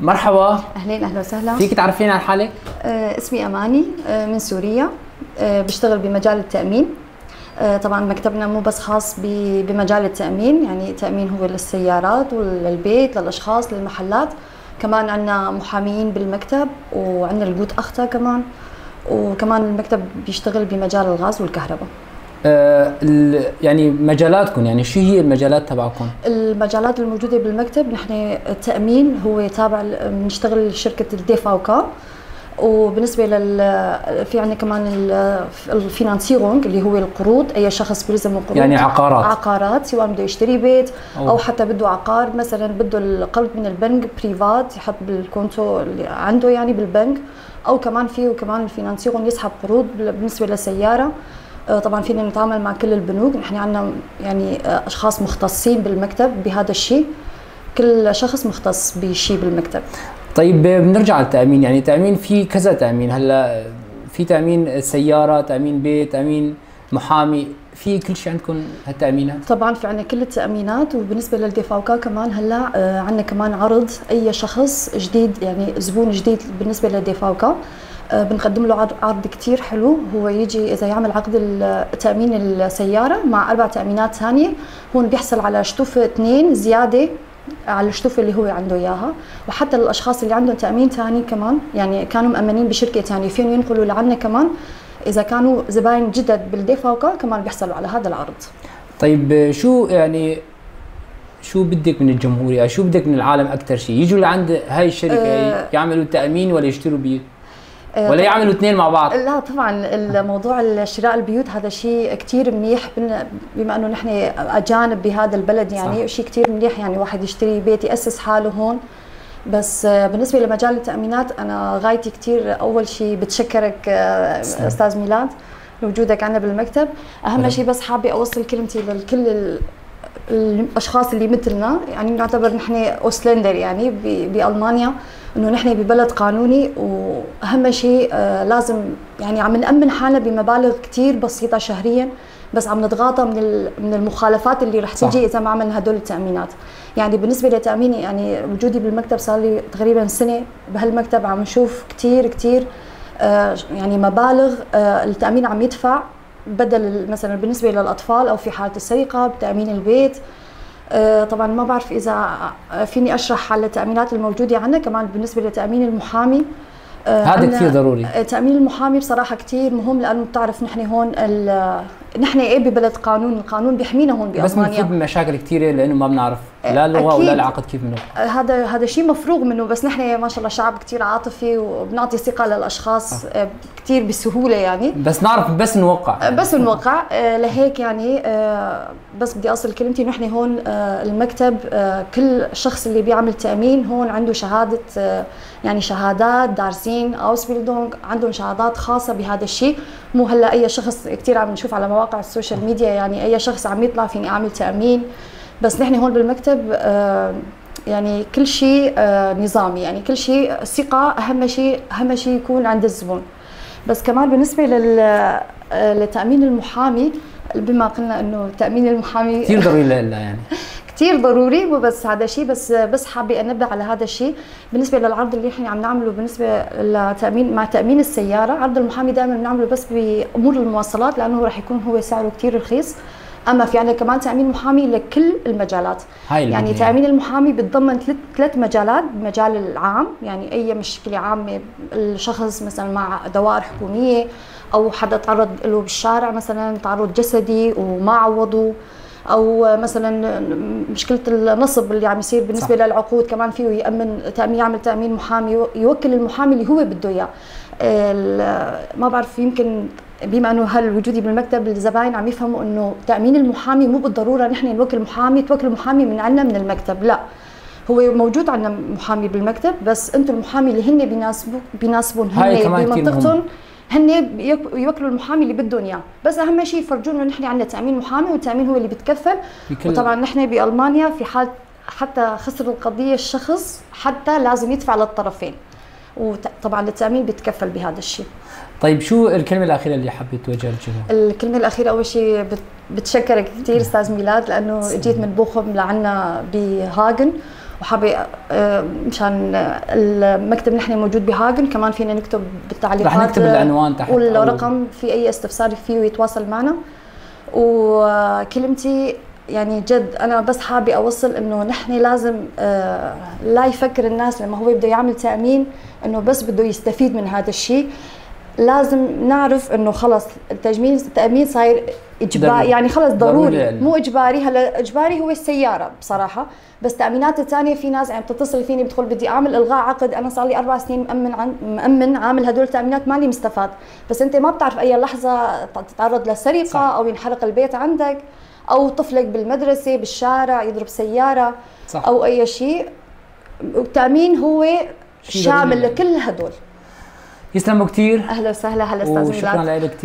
مرحبا. اهلين، اهلا وسهلا. فيك تعرفين عن حالك؟ اسمي اماني، من سوريا. بشتغل بمجال التامين. طبعا مكتبنا مو بس خاص بمجال التامين، يعني التامين هو للسيارات وللبيت، للاشخاص، للمحلات. كمان عندنا محاميين بالمكتب، وعندنا الجوت اختا كمان، وكمان المكتب بيشتغل بمجال الغاز والكهرباء. يعني مجالاتكم، يعني شو هي المجالات تبعكم؟ المجالات الموجوده بالمكتب، نحن التامين هو تابع، بنشتغل لشركه الديفاوكا. وبالنسبه في عندنا كمان الفينانسيرونج اللي هو القروض، اي شخص بيلزم قروض، يعني عقارات سواء بده يشتري بيت او حتى بده عقار، مثلا بده القرض من البنك بريفات يحط بالكونتو اللي عنده يعني بالبنك، او كمان فيه كمان الفينانسيرونج يسحب قروض بالنسبه للسياره. طبعا فينا نتعامل مع كل البنوك، نحن عندنا يعني اشخاص مختصين بالمكتب بهذا الشيء، كل شخص مختص بشيء بالمكتب. طيب بنرجع للتأمين، يعني تأمين في كذا تأمين، هلا في تأمين سيارة، تأمين بيت، تأمين محامي، في كل شيء عندكم هالتأمينات؟ طبعا في عندنا كل التأمينات، وبالنسبة للديفاوكا كمان هلا عندنا كمان عرض، أي شخص جديد يعني زبون جديد بالنسبة للديفاوكا بنقدم له عرض كتير حلو. هو يجي إذا يعمل عقد تأمين السيارة مع 4 تأمينات ثانية، هون بيحصل على شتوفة 2 زيادة على الشتوفة اللي هو عنده اياها. وحتى الاشخاص اللي عندهم تامين ثاني كمان، يعني كانوا مأمنين بشركه ثانيه، فيهم ينقلوا لعنا كمان اذا كانوا زباين جدد بالديفاوكا، كمان بيحصلوا على هذا العرض. طيب شو بدك من الجمهور، يعني شو بدك من العالم اكثر شيء؟ يجوا لعند هاي الشركه يعملوا تامين ولا يشتروا بيوت؟ ولا يعملوا اثنين مع بعض؟ لا طبعا، الموضوع شراء البيوت هذا شيء كثير منيح، بما انه نحن اجانب بهذا البلد، يعني شيء كثير منيح، يعني واحد يشتري بيت ياسس حاله هون. بس بالنسبه لمجال التامينات انا غايتي كثير، اول شيء بتشكرك استاذ ميلاد لوجودك عندنا بالمكتب. اهم شيء بس حابه اوصل كلمتي لكل الاشخاص اللي مثلنا، يعني نعتبر نحن اوسلندر يعني بالمانيا، انه نحن ببلد قانوني، واهم شيء لازم يعني عم نأمن حالنا بمبالغ كثير بسيطه شهريا، بس عم نتغاضى من المخالفات اللي رح تيجي اذا ما عملنا هدول التامينات. يعني بالنسبه لتاميني، يعني وجودي بالمكتب صار لي تقريبا سنه بهالمكتب، عم نشوف كثير يعني مبالغ التامين عم يدفع، بدل مثلا بالنسبه للاطفال او في حاله السرقه بتامين البيت. طبعا ما بعرف اذا فيني اشرح على التامينات الموجوده عندنا. كمان بالنسبه لتامين المحامي، هذا كثير ضروري. تامين المحامي بصراحه كثير مهم، لانه بتعرف نحن هون نحن ببلد قانون، القانون بيحمينا هون بألمانيا، بس بنفوت بمشاكل كثيره لانه ما بنعرف لا اللغه ولا العقد كيف منه. هذا شيء مفروغ منه، بس نحن ما شاء الله شعب كثير عاطفي، وبنعطي ثقه للاشخاص كثير بسهوله يعني، بس نعرف بس نوقع لهيك يعني بس بدي اصل كلمتي، نحن هون المكتب كل شخص اللي بيعمل تامين هون عنده شهاده، يعني شهادات دارسين اوسبيلدونغ، عندهم شهادات خاصه بهذا الشيء. مو هلا اي شخص، كثير عم نشوف على مواقع السوشيال ميديا يعني اي شخص عم يطلع فيني اعمل تامين، بس نحن هون بالمكتب يعني كل شيء نظامي، يعني كل شيء ثقه، اهم شيء يكون عند الزبون. بس كمان بالنسبه لتامين المحامي، بما قلنا انه تامين المحامي كثير ضروري لنا يعني كثير ضروري، مو بس هذا الشيء، بس حابه انبه على هذا الشيء. بالنسبه للعرض اللي احنا عم نعمله بالنسبه لتامين، مع تامين السياره، عرض المحامي دائما بنعمله بس بامور المواصلات، لانه راح يكون هو سعره كثير رخيص. اما في عندنا كمان تامين محامي لكل المجالات، يعني تامين المحامي بتضمن 3 مجالات. المجال العام، يعني اي مشكله عامه الشخص مثلا مع دوائر حكوميه، او حدا تعرض له بالشارع مثلا تعرض جسدي وما عوضوا، او مثلا مشكله النصب اللي عم يصير بالنسبه للعقود، كمان فيه يعمل تامين محامي، يوكل المحامي اللي هو بده اياه. ما بعرف، يمكن بما انه وجودي بالمكتب الزباين عم يفهموا انه تامين المحامي مو بالضروره نحن نوكل محامي، توكل محامي من عندنا من المكتب، لا، هو موجود عندنا محامي بالمكتب، بس انتم المحامي اللي هن بيناسبون هن بمنطقتهم، هن يوكلوا المحامي اللي بدهم اياه. بس اهم شيء يفرجوا انه نحن عندنا تامين محامي، والتامين هو اللي بيتكفل. وطبعا نحن بالمانيا في حال حتى خسر القضيه الشخص، حتى لازم يدفع للطرفين، وطبعا التامين بيتكفل بهذا الشيء. طيب شو الكلمه الاخيره اللي حبيت توجهها للجمهور؟ الكلمه الاخيره اول شيء بتشكرك كثير استاذ ميلاد، لانه جيت من بوخم لعنا بهاجن، وحابه مشان المكتب نحن موجود بهاجن، كمان فينا نكتب بالتعليقات، رح نكتب العنوان تحت والرقم في اي استفسار فيه يتواصل معنا. وكلمتي يعني جد انا بس حابه اوصل انه نحن لازم لا يفكر الناس لما هو بده يعمل تامين انه بس بده يستفيد من هذا الشيء. لازم نعرف انه خلص التامين صاير اجباري، يعني خلص ضروري مو اجباري. هلا اجباري هو السياره بصراحه، بس تامينات الثانيه في ناس عم تتصل فيني بتقول بدي اعمل الغاء عقد، انا صار لي 4 سنين مأمن عامل هدول التامينات مالي مستفاد، بس انت ما بتعرف اي لحظه تتعرض لسرقه صح. او ينحرق البيت عندك، او طفلك بالمدرسه بالشارع يضرب سياره صح. او اي شيء. التامين هو شامل لكل هدول. يسلموا كثير. اهلا وسهلا. هلا استاذ ميلاد. وشكرا لك كثير.